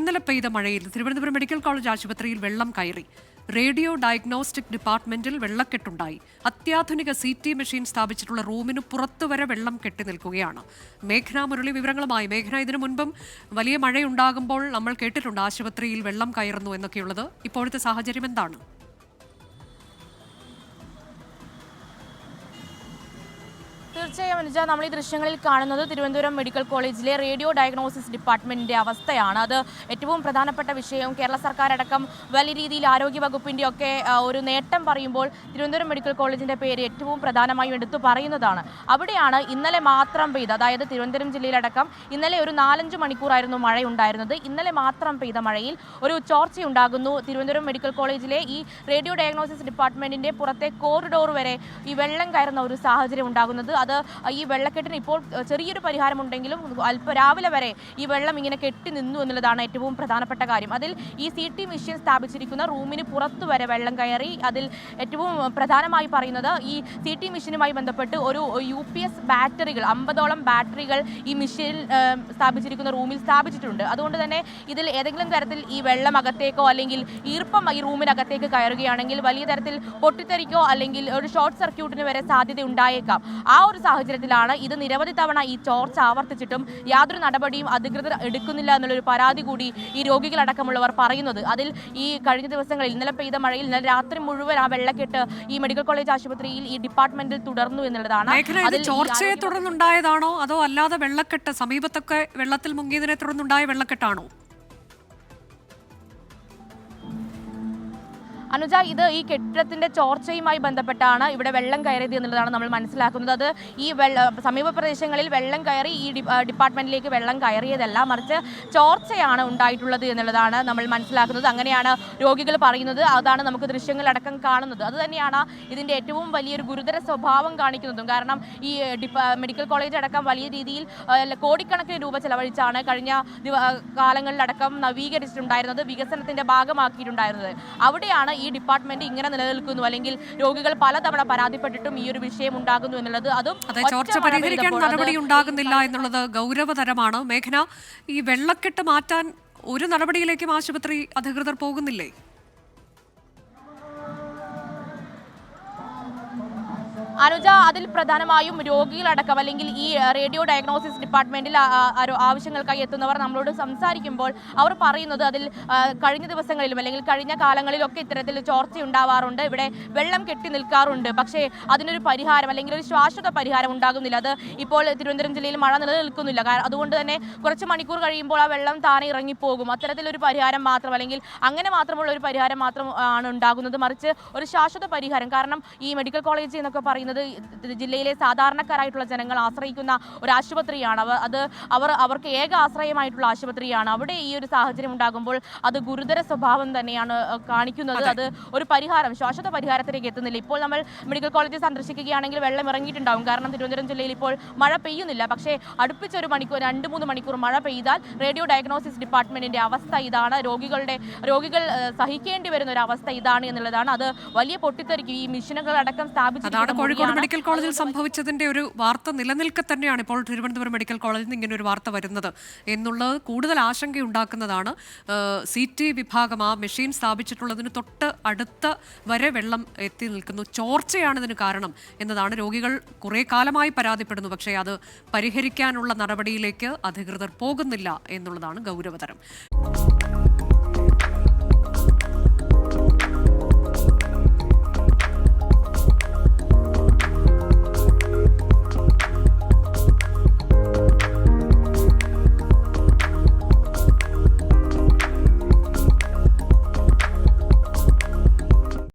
ഇന്നലെ പെയ്ത മഴയിൽ തിരുവനന്തപുരം മെഡിക്കൽ കോളേജ് ആശുപത്രിയിൽ വെള്ളം കയറി. റേഡിയോ ഡയഗ്നോസ്റ്റിക് ഡിപ്പാർട്ട്മെന്റിൽ വെള്ളക്കെട്ടുണ്ടായി. അത്യാധുനിക CT മെഷീൻ സ്ഥാപിച്ചിട്ടുള്ള റൂമിന് പുറത്തുവരെ വെള്ളം കെട്ടി നിൽക്കുകയാണ്. മേഘന മുരളി വിവരങ്ങളുമായി. മേഘന, ഇതിനു മുൻപും വലിയ മഴയുണ്ടാകുമ്പോൾ നമ്മൾ കേട്ടിട്ടുണ്ട് ആശുപത്രിയിൽ വെള്ളം കയറുന്നു എന്നൊക്കെയുള്ളത്. ഇപ്പോഴത്തെ സാഹചര്യം എന്താണ്? തീർച്ചയായും അനുജ, നമ്മൾ ഈ ദൃശ്യങ്ങളിൽ കാണുന്നത് തിരുവനന്തപുരം മെഡിക്കൽ കോളേജിലെ റേഡിയോ ഡയഗ്നോസിസ് ഡിപ്പാർട്ട്മെന്റിന്റെ അവസ്ഥയാണ്. അത് ഏറ്റവും പ്രധാനപ്പെട്ട വിഷയം. കേരള സർക്കാർ അടക്കം വലിയ രീതിയിൽ ആരോഗ്യ വകുപ്പിന്റെ ഒക്കെ ഒരു നേട്ടം പറയുമ്പോൾ തിരുവനന്തപുരം മെഡിക്കൽ കോളേജിന്റെ പേര് ഏറ്റവും പ്രധാനമായും എടുത്തു പറയുന്നതാണ്. അവിടെയാണ് ഇന്നലെ മാത്രം പെയ്ത, അതായത് തിരുവനന്തപുരം ജില്ലയിലടക്കം ഇന്നലെ ഒരു 4-5 മണിക്കൂറായിരുന്നു മഴയുണ്ടായിരുന്നത്. ഇന്നലെ മാത്രം പെയ്ത മഴയിൽ ഒരു ചോർച്ചയുണ്ടാകുന്നു. തിരുവനന്തപുരം മെഡിക്കൽ കോളേജിലെ ഈ റേഡിയോ ഡയഗ്നോസിസ് ഡിപ്പാർട്ട്മെന്റിന്റെ പുറത്തെ കോറിഡോർ വരെ ഈ വെള്ളം കയറുന്ന ഒരു സാഹചര്യം ഉണ്ടാകുന്നത്. അത് ഈ വെള്ളക്കെട്ടിന് ഇപ്പോൾ ചെറിയൊരു പരിഹാരമുണ്ടെങ്കിലും രാവിലെ വരെ ഈ വെള്ളം ഇങ്ങനെ കെട്ടി നിന്നു എന്നുള്ളതാണ് ഏറ്റവും പ്രധാനപ്പെട്ട കാര്യം. അതിൽ ഈ CT മെഷീൻ സ്ഥാപിച്ചിരിക്കുന്ന റൂമിന് പുറത്തു വരെ വെള്ളം കയറി. അതിൽ ഏറ്റവും പ്രധാനമായി പറയുന്നത് ഈ CT മെഷീനുമായി ബന്ധപ്പെട്ട് ഒരു UPS ബാറ്ററികൾ 50ഓളം ബാറ്ററികൾ ഈ മെഷീൻ സ്ഥാപിച്ചിരിക്കുന്ന റൂമിൽ സ്ഥാപിച്ചിട്ടുണ്ട്. അതുകൊണ്ട് തന്നെ ഇതിൽ ഏതെങ്കിലും തരത്തിൽ ഈ വെള്ളം അകത്തേക്കോ അല്ലെങ്കിൽ ഈർപ്പം ഈ റൂമിനകത്തേക്ക് കയറുകയാണെങ്കിൽ വലിയ തരത്തിൽ പൊട്ടിത്തെറിക്കോ അല്ലെങ്കിൽ ഒരു ഷോർട്ട് സർക്യൂട്ടിന് വരെ സാധ്യത ഉണ്ടായേക്കാം. ആ ഒരു സാഹചര്യത്തിലാണ് ഇത് നിരവധി തവണ ഈ ചോർച്ച ആവർത്തിച്ചിട്ടും യാതൊരു നടപടിയും അധികൃതർ എടുക്കുന്നില്ല എന്നുള്ളൊരു പരാതി കൂടി ഈ രോഗികളടക്കമുള്ളവർ പറയുന്നത്. അതിൽ ഈ കഴിഞ്ഞ ദിവസങ്ങളിൽ ഇന്നലെ പെയ്ത മഴയിൽ ഇന്നലെ രാത്രി മുഴുവൻ ആ വെള്ളക്കെട്ട് ഈ മെഡിക്കൽ കോളേജ് ആശുപത്രിയിൽ ഈ ഡിപ്പാർട്ട്മെന്റിൽ തുടർന്നു എന്നുള്ളതാണ്. അതിൽ ചോർച്ചയെ തുടർന്നുണ്ടായതാണോ അതോ അല്ലാതെ വെള്ളക്കെട്ട് സമീപത്തൊക്കെ വെള്ളത്തിൽ മുങ്ങിയതിനെ തുടർന്നുണ്ടായ വെള്ളക്കെട്ടാണോ? അനുജ, ഇത് ഈ കെട്ടിടത്തിന്റെ ചോർച്ചയുമായി ബന്ധപ്പെട്ടാണ് ഇവിടെ വെള്ളം കയറിയത് എന്നുള്ളതാണ് നമ്മൾ മനസ്സിലാക്കുന്നത്. അത് ഈ സമീപ പ്രദേശങ്ങളിൽ വെള്ളം കയറി ഈ ഡിപ്പാർട്ട്മെന്റിലേക്ക് വെള്ളം കയറിയതല്ല, മറിച്ച് ചോർച്ചയാണ് ഉണ്ടായിട്ടുള്ളത് എന്നുള്ളതാണ് നമ്മൾ മനസ്സിലാക്കുന്നത്. അങ്ങനെയാണ് രോഗികൾ പറയുന്നത്. അതാണ് നമുക്ക് ദൃശ്യങ്ങളടക്കം കാണുന്നത്. അതുതന്നെയാണ് ഇതിന്റെ ഏറ്റവും വലിയൊരു ഗുരുതര സ്വഭാവം കാണിക്കുന്നതും. കാരണം ഈ മെഡിക്കൽ കോളേജ് അടക്കം വലിയ രീതിയിൽ കോടിക്കണക്കിന് രൂപ ചെലവഴിച്ചാണ് കഴിഞ്ഞ കാലങ്ങളിലടക്കം നവീകരിച്ചിട്ടുണ്ടായിരുന്നത്, വികസനത്തിന്റെ ഭാഗമാക്കിയിട്ടുണ്ടായിരുന്നത്. അവിടെയാണ് ഈ ഡിപ്പാർട്ട്മെന്റ് ഇങ്ങനെ നിലനിൽക്കുന്നു, അല്ലെങ്കിൽ രോഗികൾ പലതവണ പരാതിപ്പെട്ടിട്ടും ഈ ഒരു വിഷയം ഉണ്ടാകുന്നു എന്നുള്ളത് അതും ചോർച്ച പരിഹരിക്കാൻ നടപടി ഉണ്ടാകുന്നില്ല എന്നുള്ളത് ഗൗരവതരമാണ്. മേഘന, ഈ വെള്ളക്കെട്ട് മാറ്റാൻ ഒരു നടപടിയിലേക്കും ആശുപത്രി അധികൃതർ പോകുന്നില്ലേ? അനുജ, അതിൽ പ്രധാനമായും രോഗികളടക്കം അല്ലെങ്കിൽ ഈ റേഡിയോ ഡയഗ്നോസിസ് ഡിപ്പാർട്ട്മെന്റിൽ ആവശ്യങ്ങൾക്കായി എത്തുന്നവർ നമ്മളോട് സംസാരിക്കുമ്പോൾ അവർ പറയുന്നത് അതിൽ കഴിഞ്ഞ ദിവസങ്ങളിലും അല്ലെങ്കിൽ കഴിഞ്ഞ കാലങ്ങളിലൊക്കെ ഇത്തരത്തിൽ ചോർച്ച ഉണ്ടാവാറുണ്ട്, ഇവിടെ വെള്ളം കെട്ടി നിൽക്കാറുണ്ട്. പക്ഷേ അതിനൊരു പരിഹാരം അല്ലെങ്കിൽ ഒരു ശാശ്വത പരിഹാരം ഉണ്ടാകുന്നില്ല. അത് ഇപ്പോൾ തിരുവനന്തപുരം ജില്ലയിൽ മഴ നിലനിൽക്കുന്നില്ല. അതുകൊണ്ട് തന്നെ കുറച്ച് മണിക്കൂർ കഴിയുമ്പോൾ ആ വെള്ളം താനെ ഇറങ്ങിപ്പോകും. അത്തരത്തിലൊരു പരിഹാരം മാത്രം അല്ലെങ്കിൽ അങ്ങനെ മാത്രമുള്ള ഒരു പരിഹാരം മാത്രം ആണ് ഉണ്ടാകുന്നത്, മറിച്ച് ഒരു ശാശ്വത പരിഹാരം. കാരണം ഈ മെഡിക്കൽ കോളേജ് എന്നൊക്കെ പറയുന്നത് ജില്ലയിലെ സാധാരണക്കാരായിട്ടുള്ള ജനങ്ങൾ ആശ്രയിക്കുന്ന ഒരു ആശുപത്രിയാണ്. അവർക്ക് ഏക ആശ്രയമായിട്ടുള്ള ആശുപത്രിയാണ്. അവിടെ ഈ ഒരു സാഹചര്യം ഉണ്ടാകുമ്പോൾ അത് ഗുരുതര സ്വഭാവം തന്നെയാണ് കാണിക്കുന്നത്. അത് ഒരു പരിഹാരം, ശാശ്വത പരിഹാരത്തിലേക്ക് എത്തുന്നില്ല. ഇപ്പോൾ നമ്മൾ മെഡിക്കൽ കോളേജ് സന്ദർശിക്കുകയാണെങ്കിൽ വെള്ളം ഇറങ്ങിയിട്ടുണ്ടാകും. കാരണം തിരുവനന്തപുരം ജില്ലയിൽ ഇപ്പോൾ മഴ പെയ്യുന്നില്ല. പക്ഷേ അടുപ്പിച്ചൊരു മണിക്കൂർ 2-3 മണിക്കൂർ മഴ പെയ്താൽ റേഡിയോ ഡയഗ്നോസിസ് ഡിപ്പാർട്ട്മെന്റിന്റെ അവസ്ഥ ഇതാണ്. രോഗികൾ സഹിക്കേണ്ടി വരുന്ന ഒരു അവസ്ഥ ഇതാണ് എന്നുള്ളതാണ്. അത് വലിയ പൊട്ടിത്തെറിക്കും. ഈ മെഷീനുകൾ അടക്കം സ്ഥാപിച്ചിട്ടുണ്ട്. കോഴിക്കോട് മെഡിക്കൽ കോളേജിൽ സംഭവിച്ചതിന്റെ ഒരു വാർത്ത നിലനിൽക്കെ തന്നെയാണ് ഇപ്പോൾ തിരുവനന്തപുരം മെഡിക്കൽ കോളേജിൽ നിന്ന് ഇങ്ങനെ ഒരു വാർത്ത വരുന്നത് എന്നുള്ളത് കൂടുതൽ ആശങ്കയുണ്ടാക്കുന്നതാണ്. CT വിഭാഗം ആ മെഷീൻ സ്ഥാപിച്ചിട്ടുള്ളതിന് തൊട്ട് അടുത്ത വരെ വെള്ളം എത്തി നിൽക്കുന്നു. ചോർച്ചയാണ് ഇതിന് കാരണം എന്നതാണ് രോഗികൾ കുറെ കാലമായി പരാതിപ്പെടുന്നു. പക്ഷേ അത് പരിഹരിക്കാനുള്ള നടപടിയിലേക്ക് അധികൃതർ പോകുന്നില്ല എന്നുള്ളതാണ് ഗൗരവതരം.